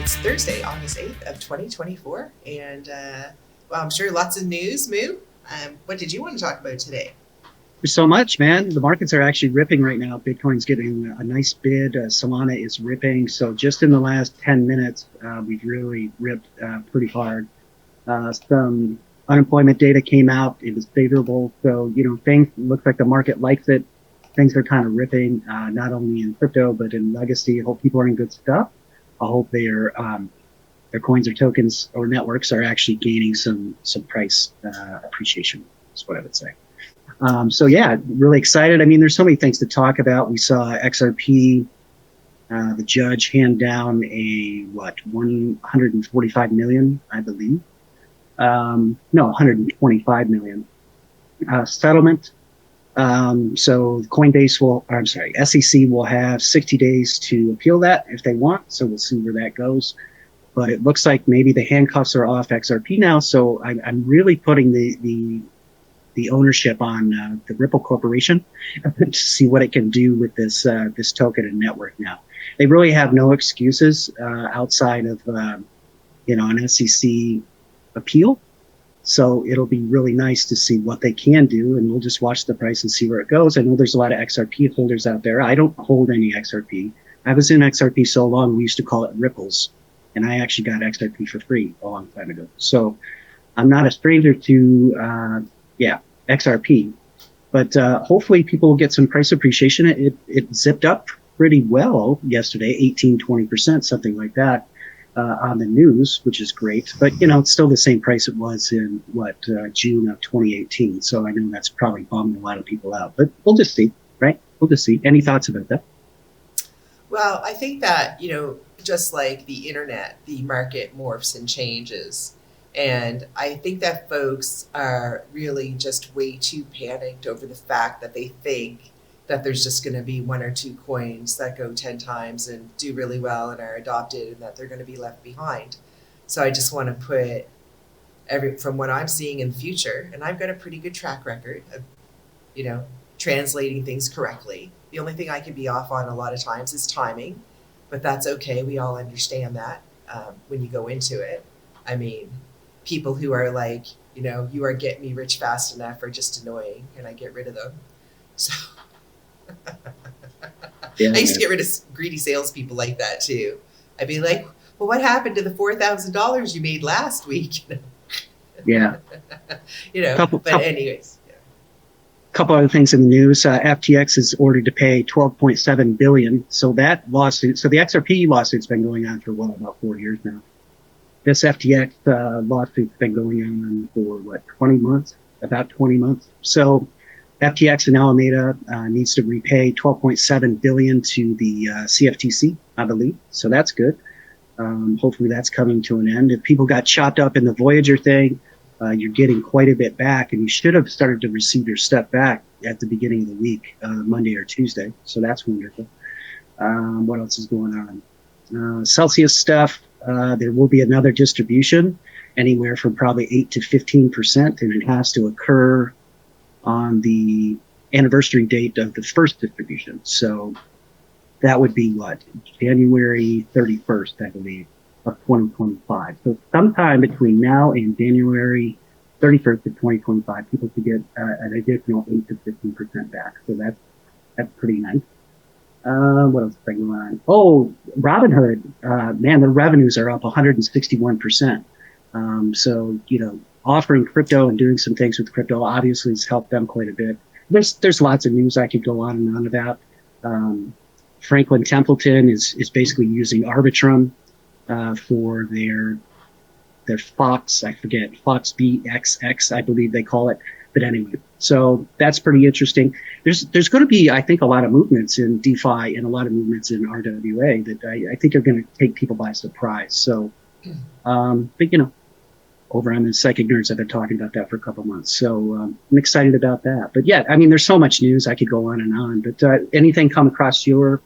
It's Thursday, August 8th of 2024, and well, I'm sure lots of news, Moo. What did you want to talk about today? There's so much, man. The markets are actually ripping right now. Bitcoin's getting a nice bid. Solana is ripping. So just in the last 10 minutes, we've really ripped pretty hard. Some unemployment data came out. It was favorable. So, things looks like the market likes it. Things are kind of ripping, not only in crypto, but in legacy. I hope people are in good stuff. I hope their coins or tokens or networks are actually gaining some price appreciation, is what I would say. So yeah, really excited. I mean, there's so many things to talk about. We saw XRP, the judge hand down 145 million, I believe. No, 125 million settlement. So SEC will have 60 days to appeal that if they want. So we'll see where that goes. But it looks like maybe the handcuffs are off XRP now. So I'm really putting the ownership on the Ripple Corporation to see what it can do with this token and network now. They really have no excuses outside of an SEC appeal. So it'll be really nice to see what they can do, and we'll just watch the price and see where it goes. I know there's a lot of XRP holders out there. I don't hold any XRP. I was in XRP so long, we used to call it Ripples, and I actually got XRP for free a long time ago. So I'm not a stranger to XRP, but hopefully people will get some price appreciation. It zipped up pretty well yesterday, 18-20%, something like that, on the news, which is great. But it's still the same price it was in June of 2018. So I know that's probably bummed a lot of people out. But we'll just see, right? We'll just see. Any thoughts about that? Well, I think that, just like the internet, the market morphs and changes. And I think that folks are really just way too panicked over the fact that they think that there's just going to be one or two coins that go 10 times and do really well and are adopted, and that they're going to be left behind. So I just want to put from what I'm seeing in the future, and I've got a pretty good track record of, translating things correctly. The only thing I can be off on a lot of times is timing, but that's okay. We all understand that when you go into it. I mean, people who are like, you are getting me rich fast enough are just annoying, and I get rid of them. So Yeah, I used to get rid of greedy salespeople like that too. I'd be like, well, what happened to the $4,000 you made last week? Yeah. But anyways. Couple other things in the news. FTX is ordered to pay 12.7 billion. So the XRP lawsuit's been going on for about 4 years now. This FTX lawsuit's been going on for 20 months, about 20 months. So FTX and Alameda needs to repay 12.7 billion to the CFTC, I believe. So that's good. Hopefully that's coming to an end. If people got chopped up in the Voyager thing, you're getting quite a bit back, and you should have started to receive your stuff back at the beginning of the week, Monday or Tuesday. So that's wonderful. What else is going on? Celsius stuff. There will be another distribution, anywhere from probably 8 to 15%, and it has to occur on the anniversary date of the first distribution. So that would be January 31st, I believe, of 2025. So sometime between now and January 31st of 2025, people could get an additional 8 to 15% back. So that's pretty nice. What else is going on? Oh, Robinhood, man, the revenues are up 161%. So, offering crypto and doing some things with crypto obviously has helped them quite a bit. There's lots of news I could go on and on about. Franklin Templeton is basically using Arbitrum for their Fox, I forget, Fox BXX, I believe they call it. But anyway, so that's pretty interesting. There's going to be, I think, a lot of movements in DeFi and a lot of movements in RWA that I think are going to take people by surprise. So, but over on the Psychic Nerds, I've been talking about that for a couple of months. So I'm excited about that. But yeah, I mean, there's so much news. I could go on and on. But anything come across your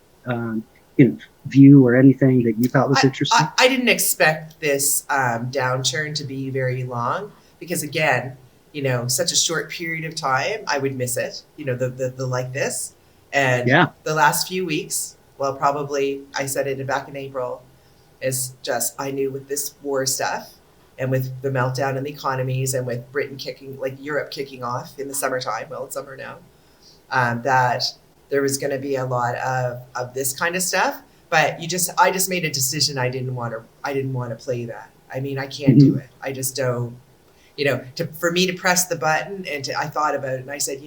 view or anything that you thought was interesting? I didn't expect this downturn to be very long because, again, such a short period of time, I would miss it, the like this. And Yeah. the last few weeks, well, probably I said it back in April, is just, I knew with this war stuff and with the meltdown in the economies and with Britain kicking, like Europe kicking off in the summertime, well, it's summer now, that there was going to be a lot of this kind of stuff. But I just made a decision. I didn't want to play that. I mean, I can't do it. I just don't, for me to press the button I thought about it and I said,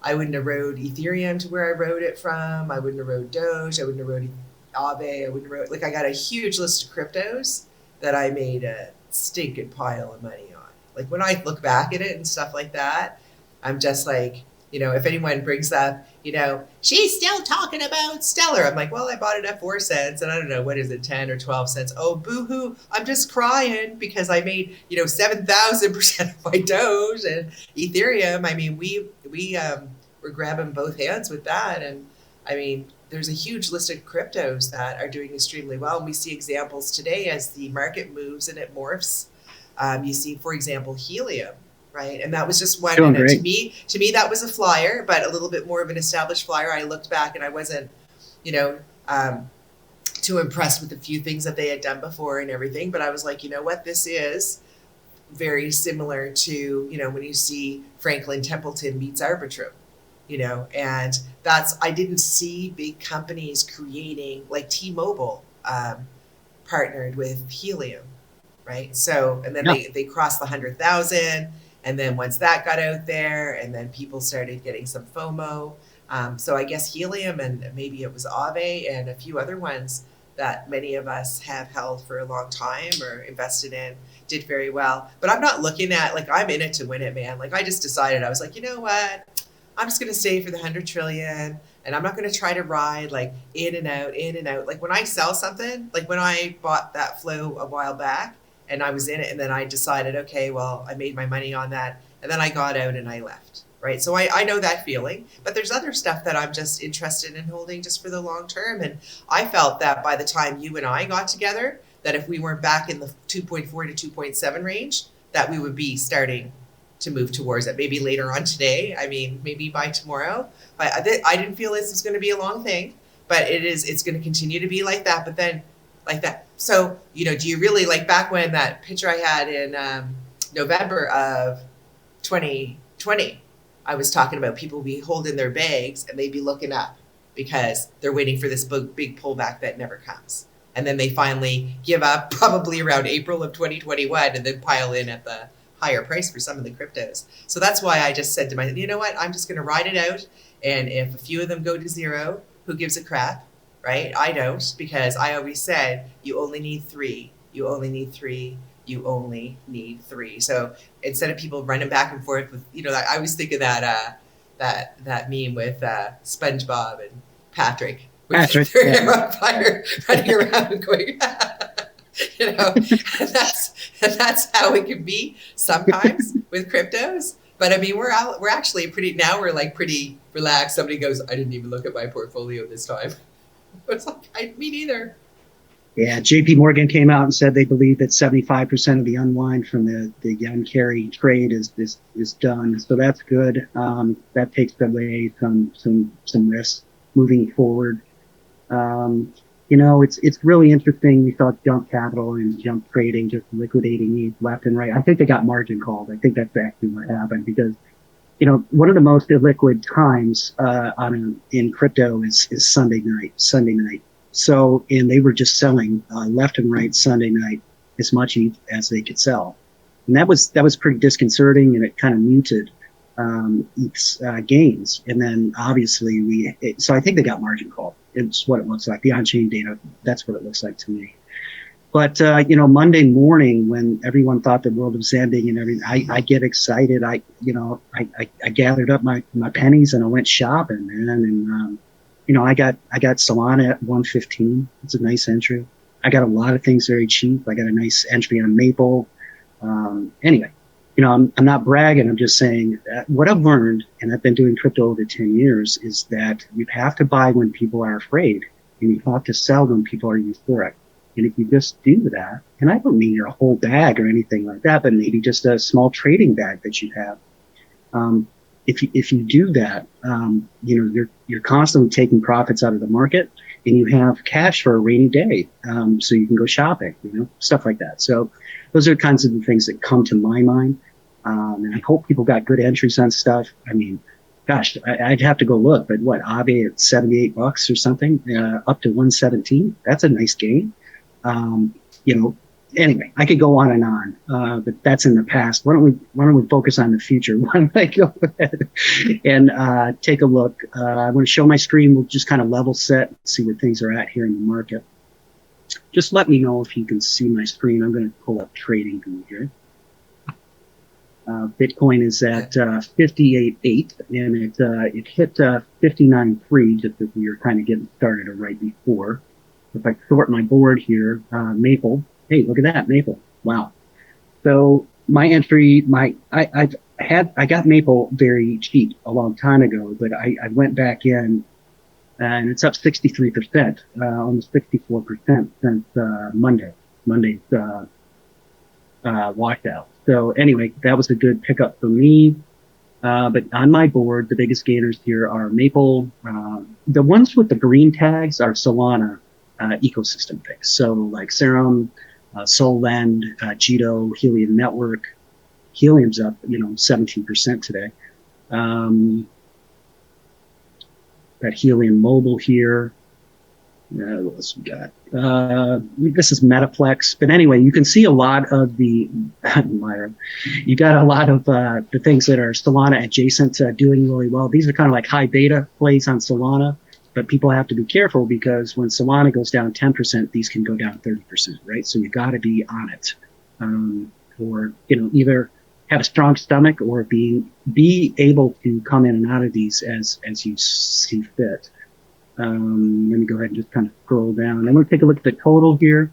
I wouldn't have rode Ethereum to where I rode it from. I wouldn't have rode Doge. I wouldn't have rode Aave. I wouldn't have rode, like, I got a huge list of cryptos that I made a stinking pile of money on. Like, when I look back at it and stuff like that, I'm just like, if anyone brings up, she's still talking about Stellar. I'm like, well, I bought it at 4 cents and I don't know, what is it, 10 or 12 cents? Oh, boo-hoo. I'm just crying because I made, 7,000% of my Doge and Ethereum. I mean, we're grabbing both hands with that. And I mean, there's a huge list of cryptos that are doing extremely well. And we see examples today as the market moves and it morphs. You see, for example, helium. Right. And that was just one. And to me, that was a flyer, but a little bit more of an established flyer. I looked back and I wasn't, too impressed with a few things that they had done before and everything. But I was like, what, this is very similar to, when you see Franklin Templeton meets Arbitrum, and I didn't see big companies creating, like T-Mobile partnered with helium. Right. So, and then they crossed the 100,000. And then once that got out there, and then people started getting some FOMO. So I guess helium, and maybe it was Aave and a few other ones that many of us have held for a long time or invested in, did very well. But I'm not looking at, like, I'm in it to win it, man. Like, I just decided, I was like, you know what? I'm just going to stay for the 100 trillion. And I'm not going to try to ride like in and out, in and out. Like, when I sell something, like when I bought that flow a while back, and I was in it, and then I decided, okay, well, I made my money on that, and then I got out and I left, right? So I know that feeling, but there's other stuff that I'm just interested in holding just for the long term. And I felt that by the time you and I got together, that if we weren't back in the 2.4 to 2.7 range, that we would be starting to move towards it. Maybe later on today, I mean, maybe by tomorrow. But I didn't feel this was going to be a long thing, but it's going to continue to be like that. But then, like that. So, do you really, like, back when that picture I had in November of 2020, I was talking about people be holding their bags and they'd be looking up because they're waiting for this big pullback that never comes. And then they finally give up probably around April of 2021 and then pile in at the higher price for some of the cryptos. So that's why I just said to myself, you know what, I'm just going to ride it out. And if a few of them go to zero, who gives a crap? Right? I don't, because I always said, you only need 3, you only need 3, you only need 3. So instead of people running back and forth with, I always think of that meme with SpongeBob and Patrick with their hair on fire, running around and going, and that's how it can be sometimes with cryptos. But I mean, we're actually pretty relaxed. Somebody goes, I didn't even look at my portfolio this time. It's like, me neither. Yeah, JP Morgan came out and said they believe that 75% of the unwind from the yen carry trade is done. So that's good. That takes away some risks moving forward. It's really interesting. We saw jump capital and jump trading just liquidating these left and right. I think they got margin called. I think that's actually what happened because, one of the most illiquid times in crypto is Sunday night. So, and they were just selling left and right Sunday night as much as they could sell, and that was pretty disconcerting, and it kind of muted ETH's gains. And then obviously so I think they got margin called. It's what it looks like. The on-chain data, that's what it looks like to me. But, Monday morning when everyone thought the world was ending and everything, I get excited. I gathered up my pennies and I went shopping, man. And, I got Solana at 115. It's a nice entry. I got a lot of things very cheap. I got a nice entry on Maple. Anyway, I'm not bragging. I'm just saying that what I've learned, and I've been doing crypto over 10 years, is that you have to buy when people are afraid and you have to sell when people are euphoric. And if you just do that, and I don't mean your whole bag or anything like that, but maybe just a small trading bag that you have. If you do that, you're constantly taking profits out of the market, and you have cash for a rainy day, so you can go shopping, stuff like that. So those are kinds of the things that come to my mind. And I hope people got good entries on stuff. I mean, gosh, I'd have to go look, but what, Aave at $78 or something, up to 117. That's a nice gain. Um, you know, anyway, I could go on and on, but that's in the past. Why don't we focus on the future? Why don't I go ahead and take a look? I'm going to show my screen. We'll just kind of level set, see where things are at here in the market. Just let me know if you can see my screen. I'm going to pull up TradingView here. Bitcoin is at 58.8, and it hit 59.3 just as we were kind of getting started or right before. If I sort my board here, Maple. Hey, look at that, Maple. Wow. So my entry, I got Maple very cheap a long time ago, but I went back in and it's up 63%, almost 64% since Monday's washout. So anyway, that was a good pickup for me. But on my board, the biggest gainers here are Maple. The ones with the green tags are Solana ecosystem picks. So like Serum, Solend, Jito, Helium Network. Helium's up, 17% today. Got Helium Mobile here. What else we got? This is Metaplex. But anyway, you can see a lot of the, Myra, you got a lot of the things that are Solana adjacent doing really well. These are kind of like high beta plays on Solana, but people have to be careful because when Solana goes down 10%, these can go down 30%, right? So you got to be on it, or either have a strong stomach or be able to come in and out of these as you see fit. Let me go ahead and just kind of scroll down. I'm going to take a look at the total here.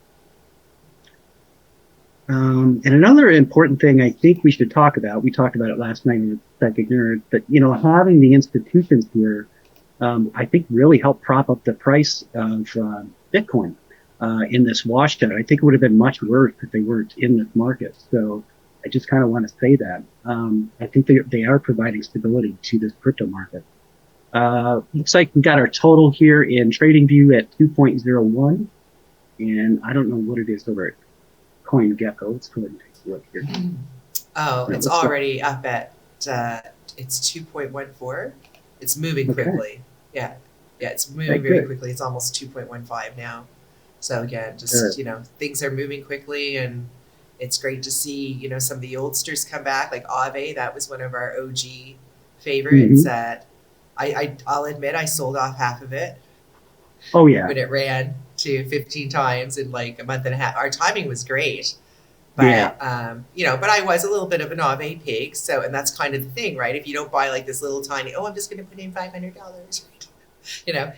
And another important thing I think we should talk about, we talked about it last night in the Psychic Nerd, but, having the institutions here, I think really helped prop up the price of Bitcoin in this washout. I think it would have been much worse if they weren't in this market. So I just kind of want to say that. I think they are providing stability to this crypto market. Looks like we got our total here in TradingView at 2.01, and I don't know what it is over at CoinGecko. Let's go ahead and take a look here. Oh, it's already up at it's 2.14. It's moving quickly. Yeah, it's moving very quickly. It's almost 2.15 now. So again, just things are moving quickly, and it's great to see some of the oldsters come back. Like Aave, that was one of our OG favorites. That I'll admit I sold off half of it. Oh yeah. When it ran to 15 times in like a month and a half. Our timing was great. But but I was a little bit of an Aave pig. So, and that's kind of the thing, right? If you don't buy like this little tiny, I'm just going to put in $500,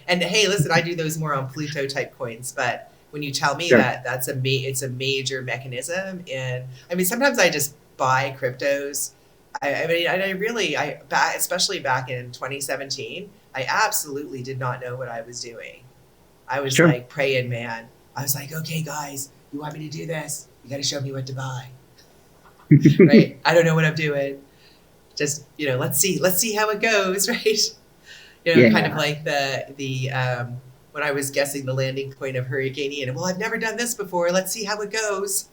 and hey, listen, I do those more on Pluto type coins, but when you tell me that it's a major mechanism, and I mean, sometimes I just buy cryptos. Especially back in 2017, I absolutely did not know what I was doing. I was like praying, man. I was like, okay, guys, you want me to do this? You got to show me what to buy. Right? I don't know what I'm doing. Just, let's see how it goes, right? Kind of like the when I was guessing the landing point of Hurricane, well, I've never done this before. Let's see how it goes.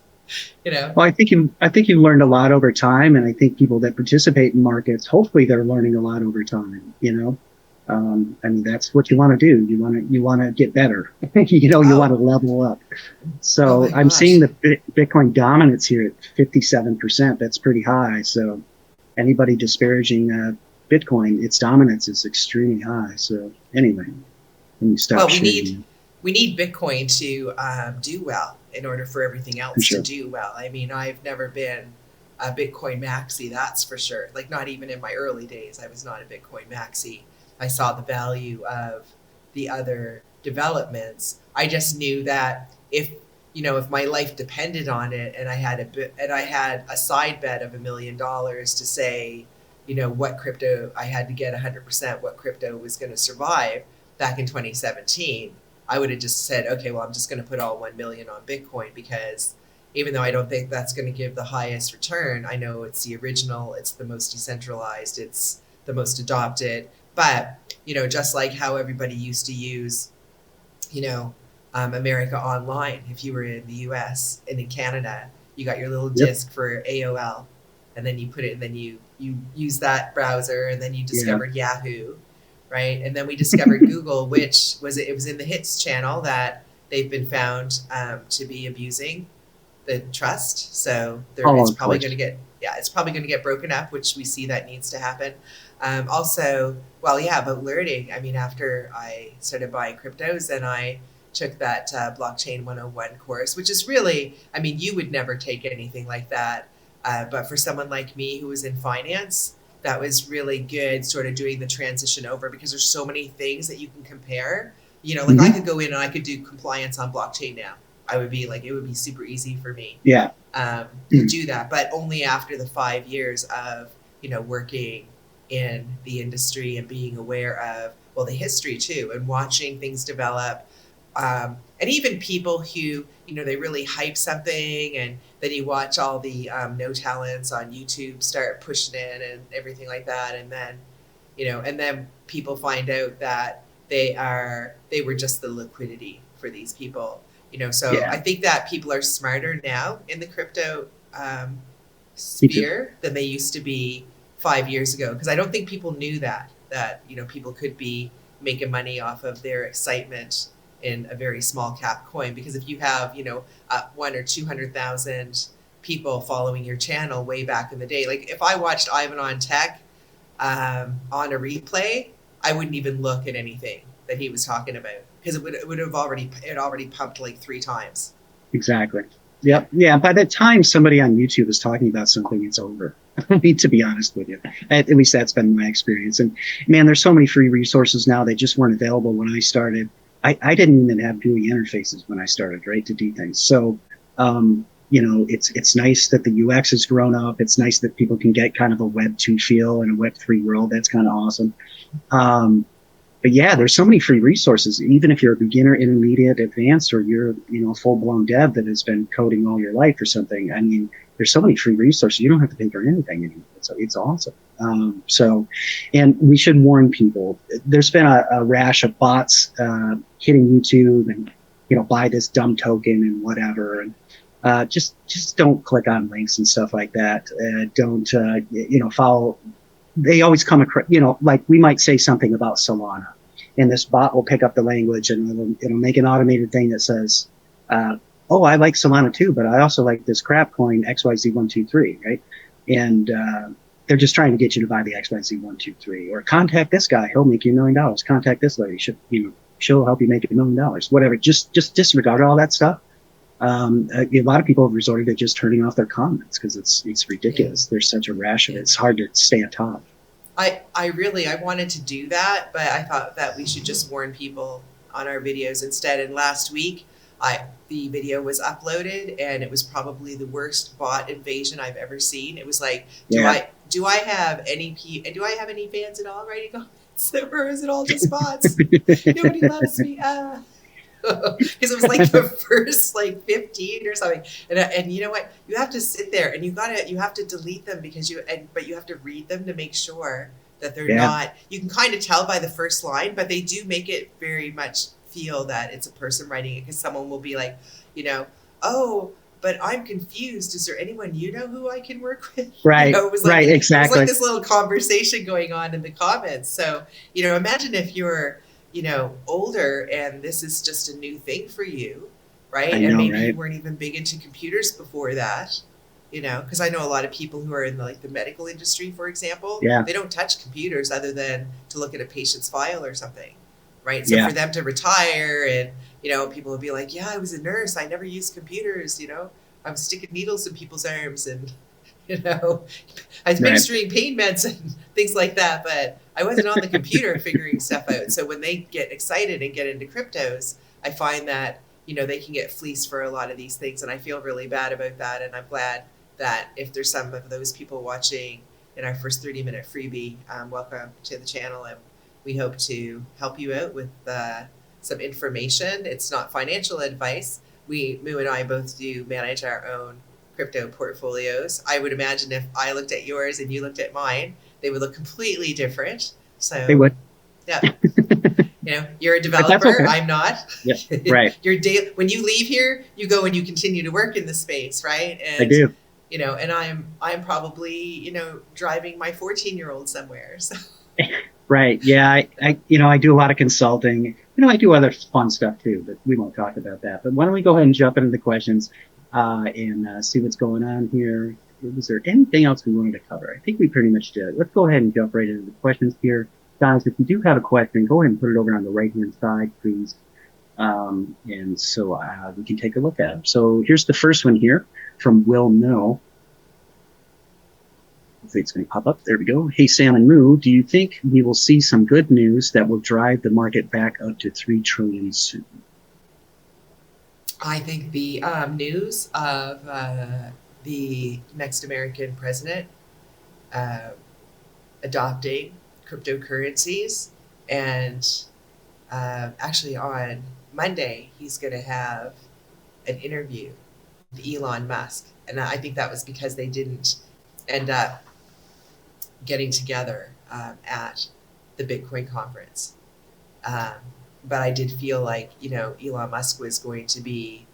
Well, I think you've learned a lot over time, and I think people that participate in markets, hopefully, they're learning a lot over time. I mean, that's what you want to do. You want to get better. You want to level up. So I'm seeing the Bitcoin dominance here at 57%. That's pretty high. So anybody disparaging Bitcoin, its dominance is extremely high. So anyway, when you start we need Bitcoin to do well in order for everything else to do well. I mean, I've never been a Bitcoin maxi, that's for sure. Like, not even in my early days, I was not a Bitcoin maxi. I saw the value of the other developments. I just knew that if my life depended on it, and I had a side bet of $1 million to say, what crypto I had to get 100%, what crypto was going to survive back in 2017. I would have just said, okay, well, I'm just going to put all 1 million on Bitcoin, because even though I don't think that's going to give the highest return, I know it's the original, it's the most decentralized, it's the most adopted. But, just like how everybody used to use you know, America Online. If you were in the US and in Canada, you got your little Yep. disk for AOL, and then you put it, and then you use that browser, and then you Yeah. discovered Yahoo, right? And then we discovered Google, which was it was in the hits channel that they've been found to be abusing the trust. So there, Oh, it's of probably going course. to get, yeah, it's probably going to get broken up, which we see that needs to happen. Also, well, yeah, about learning. I mean, after I started buying cryptos, and I took that blockchain 101 course, which is really, I mean, you would never take anything like that. But for someone like me who was in finance, that was really good, sort of doing the transition over, because there's so many things that you can compare. You know, like I Hmm. could go in and I could do compliance on blockchain now. I would be like, it would be super easy for me Yeah. to do that, but only after the 5 years of, working in the industry and being aware of, well, the history too, and watching things develop. And even people who, they really hype something, and then you watch all the no talents on YouTube start pushing in and everything like that. And then, and then people find out that they were just the liquidity for these people. So Yeah. I think that people are smarter now in the crypto Me too. sphere than they used to be 5 years ago, because I don't think people knew that people could be making money off of their excitement in a very small cap coin. Because if you have one or 200,000 people following your channel way back in the day, like if I watched Ivan on Tech on a replay, I wouldn't even look at anything that he was talking about, because it would have already pumped like 3 times. Exactly. Yeah. Yep. Yeah. By the time somebody on YouTube is talking about something, it's over. I mean, to be honest with you, at least that's been my experience. And man, there's so many free resources now. They just weren't available when I started. I didn't even have GUI interfaces when I started, right, to do things. So, it's nice that the UX has grown up. It's nice that people can get kind of a Web 2 feel in a Web 3 world. That's kind of awesome. Um, but yeah, there's so many free resources. Even if you're a beginner, intermediate, advanced, or you're, a full blown dev that has been coding all your life or something. I mean, there's so many free resources. You don't have to pay for anything anymore. It's awesome. And we should warn people. There's been a rash of bots hitting YouTube, and buy this dumb token and whatever. And just don't click on links and stuff like that. Don't follow. They always come across, like we might say something about Solana, and this bot will pick up the language, and it'll make an automated thing that says, oh, I like Solana too, but I also like this crap coin XYZ123, right? And they're just trying to get you to buy the XYZ123, or contact this guy, he'll make you $1 million. Contact this lady, she'll help you make $1 million. Whatever. Just disregard all that stuff. A lot of people have resorted to just turning off their comments because it's Yeah. ridiculous. There's such a rash of it. Yeah. It's hard to stay on top. I wanted to do that, but I thought that we should just warn people on our videos instead. And last week, the video was uploaded, and it was probably the worst bot invasion I've ever seen. It was like, Yeah. do I have any do I have any fans at all writing comments, or is it all just bots? Nobody loves me. Because it was like the first like 15 or something. And you know what, you have to sit there, and you have to delete them, because but you have to read them to make sure that they're Yeah. not, you can kind of tell by the first line, but they do make it very much feel that it's a person writing it, because someone will be like, oh, but I'm confused, is there anyone who I can work with? Right. Right. It was like Exactly. this little conversation going on in the comments. So imagine if you're older, and this is just a new thing for you, right? I And know. maybe you Right. weren't even big into computers before that, because I know a lot of people who are in the medical industry, for example, Yeah. they don't touch computers other than to look at a patient's file or something, right? So Yeah. for them to retire, and, people would be like, yeah, I was a nurse, I never used computers, I was sticking needles in people's arms, and, you know, I was Right. administering pain meds and things like that, but I wasn't on the computer figuring stuff out. So when they get excited and get into cryptos, I find that, they can get fleeced for a lot of these things. And I feel really bad about that. And I'm glad that if there's some of those people watching in our first 30-minute freebie, welcome to the channel. And we hope to help you out with some information. It's not financial advice. Moo and I both do manage our own crypto portfolios. I would imagine if I looked at yours and you looked at mine, they would look completely different. They So, would. yeah, You're a But that's developer. okay. I'm not. Yeah, right. When you leave here, you go and you continue to work in the space, right? I And do. and I'm probably driving my 14-year-old somewhere. So Right. Yeah. I do a lot of consulting. I do other fun stuff too, but we won't talk about that. But why don't we go ahead and jump into the questions and see what's going on here? Was there anything else we wanted to cover? I think we pretty much did. Let's go ahead and jump right into the questions here. Guys, if you do have a question, go ahead and put it over on the right-hand side, please. And so we can take a look at them. So here's the first one here from Will No. Hopefully it's going to pop up. There we go. Hey, Sam and Moo, do you think we will see some good news that will drive the market back up to 3 trillion soon? I think the news of the next American president uh, adopting cryptocurrencies, and actually on Monday he's going to have an interview with Elon Musk, and I think that was because they didn't end up getting together at the Bitcoin conference. Um, but I did feel like Elon Musk was going to be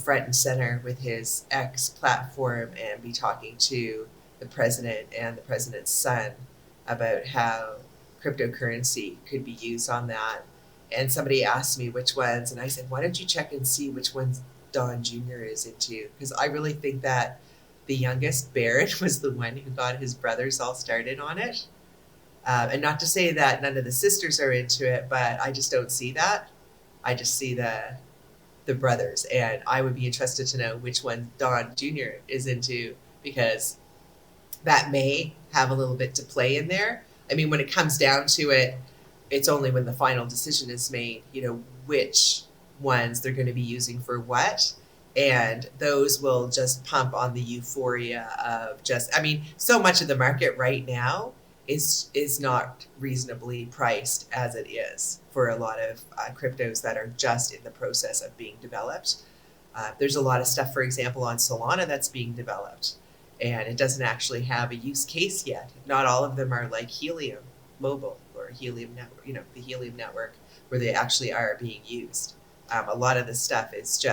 front and center with his X platform and be talking to the president and the president's son about how cryptocurrency could be used on that. And somebody asked me which ones, and I said, why don't you check and see which ones Don Jr. is into? Because I really think that the youngest, Barrett, was the one who got his brothers all started on it. And not to say that none of the sisters are into it, but I just don't see that. I just see the brothers, and I would be interested to know which one Don Jr. is into, because that may have a little bit to play in there. I mean, when it comes down to it, it's only when the final decision is made, which ones they're going to be using for what. And those will just pump on the euphoria of so much of the market right now is not reasonably priced as it is for a lot of cryptos that are just in the process of being developed. There's a lot of stuff, for example, on Solana that's being developed, and it doesn't actually have a use case yet. Not all of them are like Helium Mobile or Helium Network, the Helium Network, where they actually are being used. A lot of the stuff is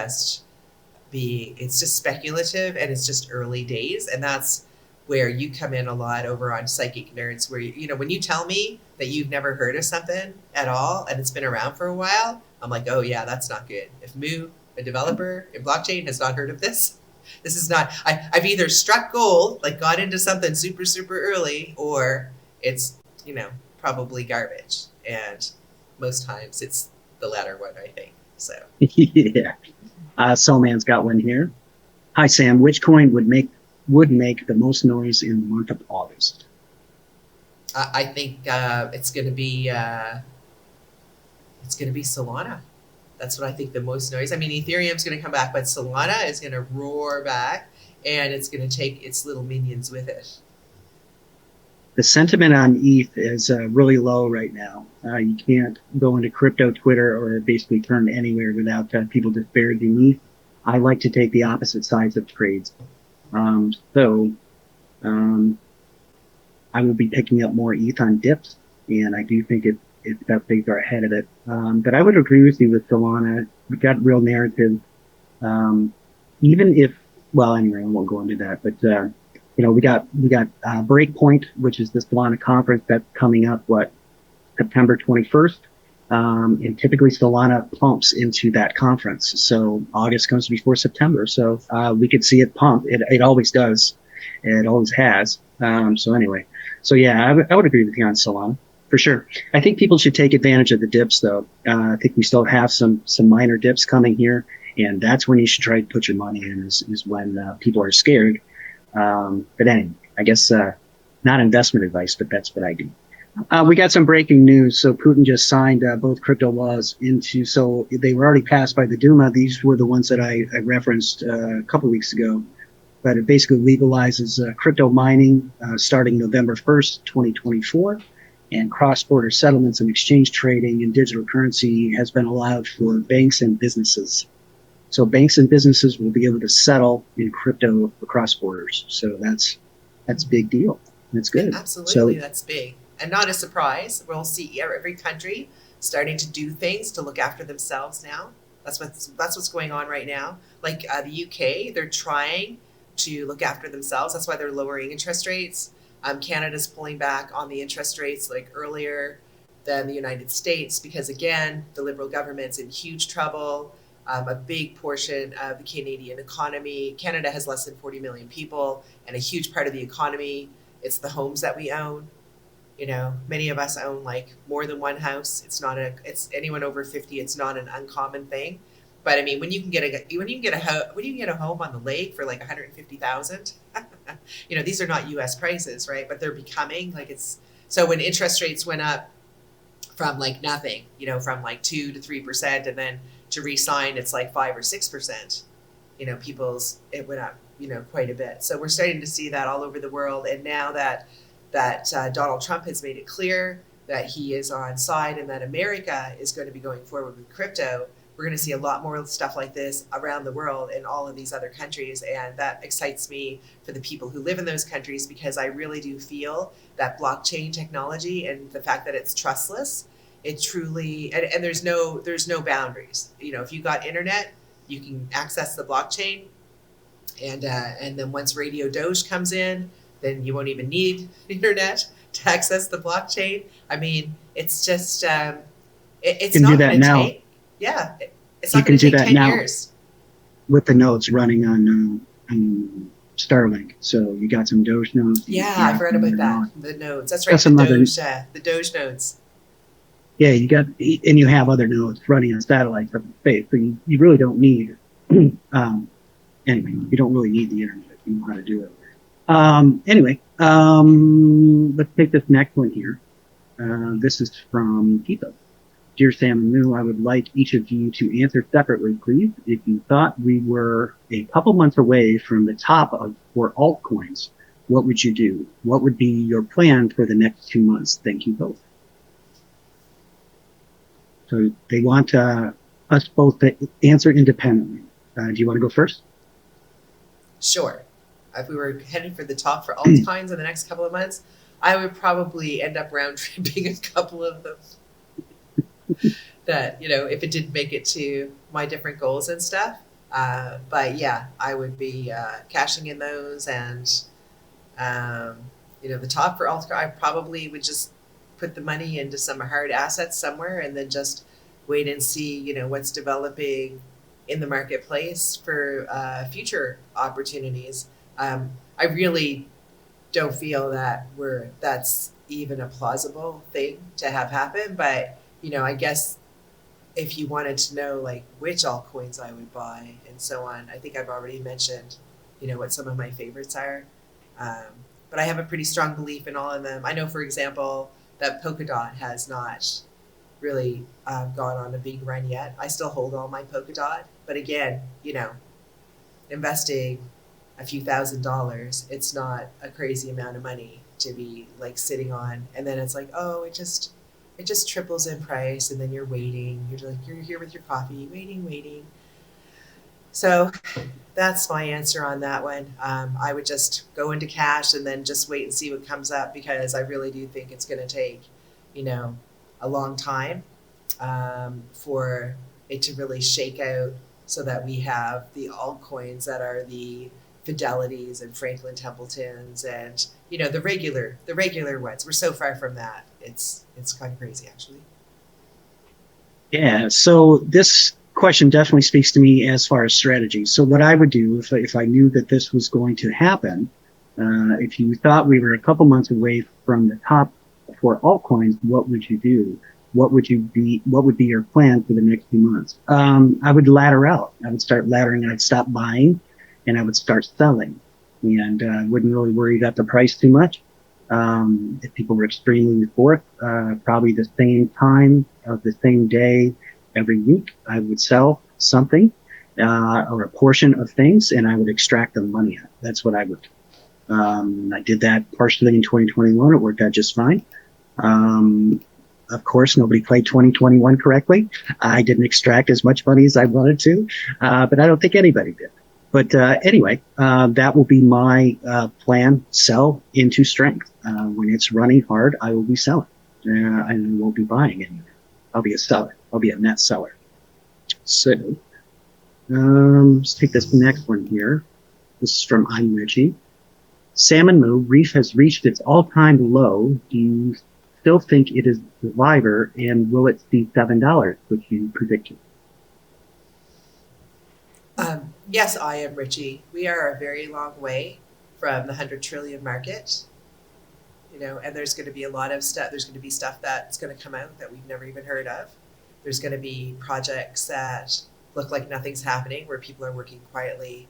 it's just speculative, and it's just early days, and that's where you come in a lot over on Psychic Nerds, where when you tell me that you've never heard of something at all and it's been around for a while, I'm like, oh yeah, that's not good. If Moo, a developer in blockchain, has not heard of this, this is not. I've either struck gold, like got into something super super early, or it's probably garbage, and most times it's the latter one, I think. So Yeah. Soulman's got one here. Hi, Sam. Which coin would make the most noise in the month of August? I think it's going to be Solana. That's what I think the most noise. I mean, Ethereum's going to come back, but Solana is going to roar back, and it's going to take its little minions with it. The sentiment on ETH is really low right now. You can't go into crypto Twitter or basically turn anywhere without people disparaging ETH. I like to take the opposite sides of trades. So I will be picking up more ETH on dips, and I do think that things are ahead of it. But I would agree with you with Solana. We got real narrative. Even if, well, anyway, I won't go into that, but we got Breakpoint, which is this Solana conference that's coming up, September 21st. And typically Solana pumps into that conference. So August comes before September. So we could see it pump. It always does. It always has. So anyway, yeah, I would agree with you on Solana for sure. I think people should take advantage of the dips, though. I think we still have some minor dips coming here, and that's when you should try to put your money in. Is when people are scared. But anyway, I guess not investment advice, but that's what I do. We got some breaking news. So Putin just signed both crypto laws so they were already passed by the Duma. These were the ones that I referenced a couple weeks ago. But it basically legalizes crypto mining starting November 1st, 2024. And cross-border settlements and exchange trading in digital currency has been allowed for banks and businesses. So banks and businesses will be able to settle in crypto across borders. So that's a big deal. That's good. Absolutely, that's big. And not a surprise. We'll see every country starting to do things to look after themselves now. That's what's going on right now. Like the UK, they're trying to look after themselves. That's why they're lowering interest rates. Canada's pulling back on the interest rates like earlier than the United States because again, the Liberal government's in huge trouble. A big portion of the Canadian economy. Canada has less than 40 million people, and a huge part of the economy, it's the homes that we own. Many of us own like more than one house. It's anyone over 50. It's not an uncommon thing. But I mean, when you can get a home on the lake for like 150,000, these are not U.S. prices, right? But they're becoming like it's so when interest rates went up from like nothing, from like 2 to 3%, and then to re-sign, it's like 5 or 6%. It went up, quite a bit. So we're starting to see that all over the world, and now that Donald Trump has made it clear that he is on side and that America is going to be going forward with crypto, we're going to see a lot more stuff like this around the world in all of these other countries. And that excites me for the people who live in those countries, because I really do feel that blockchain technology and the fact that it's trustless, it truly, and there's no boundaries. If you got internet, you can access the blockchain. And then once Radio Doge comes in, then you won't even need internet to access the blockchain. I mean, it's just, it's not going to take, yeah, it's not going to take 10 years. With the nodes running on Starlink. So you got some Doge nodes. Yeah, I've read about that. The nodes. That's right. The Doge nodes. Yeah, and you have other nodes running on satellites up in space. So you really don't need, anyway, you don't really need the internet if you know how to do it. Anyway, let's take this next one here. This is from Keitha. Dear Sam and Moo, I would like each of you to answer separately, please. If you thought we were a couple months away from the top for altcoins, what would you do? What would be your plan for the next 2 months? Thank you both. So they want us both to answer independently. Do you want to go first? Sure. If we were headed for the top for altcoins in the next couple of months, I would probably end up round tripping a couple of them. That, if it didn't make it to my different goals and stuff. But yeah, I would be cashing in those, and the top for altcoin, I probably would just put the money into some hard assets somewhere, and then just wait and see, what's developing in the marketplace for future opportunities. I really don't feel that that's even a plausible thing to have happen, but I guess if you wanted to know like which altcoins I would buy and so on, I think I've already mentioned, what some of my favorites are. But I have a pretty strong belief in all of them. I know, for example, that Polkadot has not really gone on a big run yet. I still hold all my Polkadot, but again, investing a few $1,000s, it's not a crazy amount of money to be like sitting on, and then it's like, oh, it just triples in price, and then you're waiting. You're here with your coffee, waiting. So that's my answer on that one. I would just go into cash and then just wait and see what comes up, because I really do think it's going to take, a long time for it to really shake out, so that we have the altcoins that are the Fidelities and Franklin Templetons and the regular ones. We're so far from that. It's kind of crazy, actually. Yeah. So this question definitely speaks to me as far as strategy. So what I would do if I knew that this was going to happen, if you thought we were a couple months away from the top for altcoins, what would you do? What would be your plan for the next few months? I would ladder out. I would start laddering. I'd stop buying, and I would start selling, and wouldn't really worry about the price too much. If people were extremely euphoric, probably the same time of the same day every week, I would sell something or a portion of things, and I would extract the money out. That's what I would do. I did that partially in 2021. It worked out just fine. Of course, nobody played 2021 correctly. I didn't extract as much money as I wanted to, but I don't think anybody did. But anyway, that will be my plan. Sell into strength. When it's running hard, I will be selling. I won't be buying any. I'll be a seller. I'll be a net seller. So let's take this next one here. This is from I'm Richie. Salmon Moo, Reef has reached its all-time low. Do you still think it is a survivor, and will it see $7, which you predicted? Yes, I am Richie. We are a very long way from the 100 trillion market, and there's going to be a lot of stuff. There's going to be stuff that's going to come out that we've never even heard of. There's going to be projects that look like nothing's happening, where people are working quietly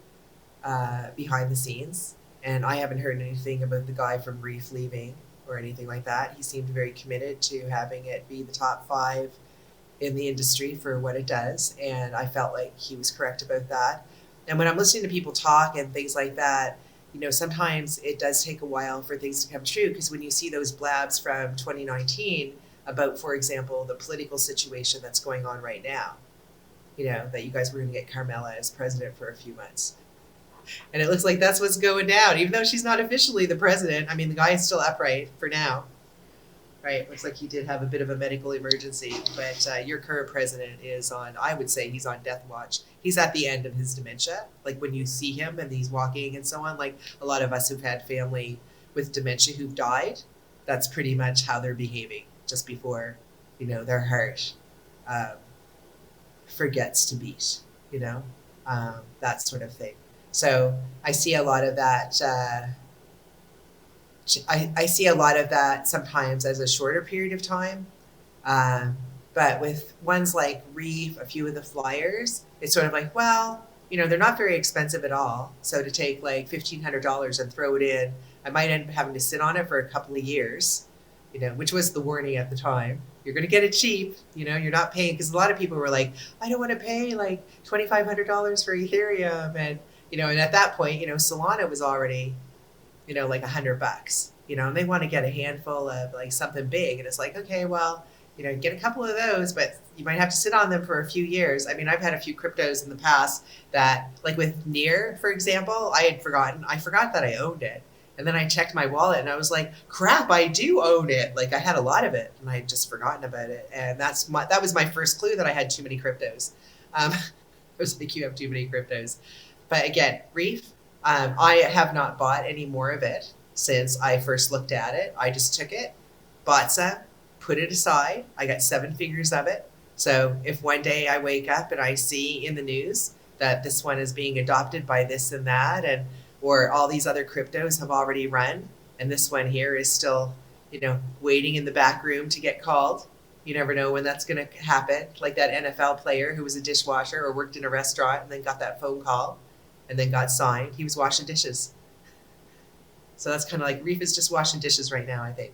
behind the scenes. And I haven't heard anything about the guy from Reef leaving or anything like that. He seemed very committed to having it be the top 5 in the industry for what it does. And I felt like he was correct about that. And when I'm listening to people talk and things like that, sometimes it does take a while for things to come true, because when you see those blabs from 2019 about, for example, the political situation that's going on right now, that you guys were going to get Carmela as president for a few months. And it looks like that's what's going down, even though she's not officially the president. I mean, the guy is still upright for now, right? Looks like he did have a bit of a medical emergency, but your current president is I would say he's on death watch. He's at the end of his dementia. Like when you see him and he's walking and so on, like a lot of us who've had family with dementia who've died, that's pretty much how they're behaving just before, their heart forgets to beat, that sort of thing. So I see a lot of that. I see a lot of that sometimes as a shorter period of time. But with ones like Reef, a few of the flyers, it's sort of like, well, they're not very expensive at all. So to take like $1,500 and throw it in, I might end up having to sit on it for a couple of years, which was the warning at the time. You're going to get it cheap. You're not paying, because a lot of people were like, I don't want to pay like $2,500 for Ethereum. And at that point, Solana was already, like $100, and they want to get a handful of like something big. And it's like, okay, well, get a couple of those, but you might have to sit on them for a few years. I mean, I've had a few cryptos in the past that, like with Near, for example, I forgot that I owned it. And then I checked my wallet and I was like, crap, I do own it. Like I had a lot of it and I had just forgotten about it. And that was my first clue that I had too many cryptos. I was like, you have too many cryptos. But again, Reef, I have not bought any more of it since I first looked at it. I just took it, bought some, put it aside. I got 7 figures of it. So if one day I wake up and I see in the news that this one is being adopted by this and that, or all these other cryptos have already run, and this one here is still, waiting in the back room to get called. You never know when that's going to happen. Like that NFL player who was a dishwasher or worked in a restaurant and then got that phone call and then got signed. He was washing dishes. So that's kind of like Reef is just washing dishes right now, I think.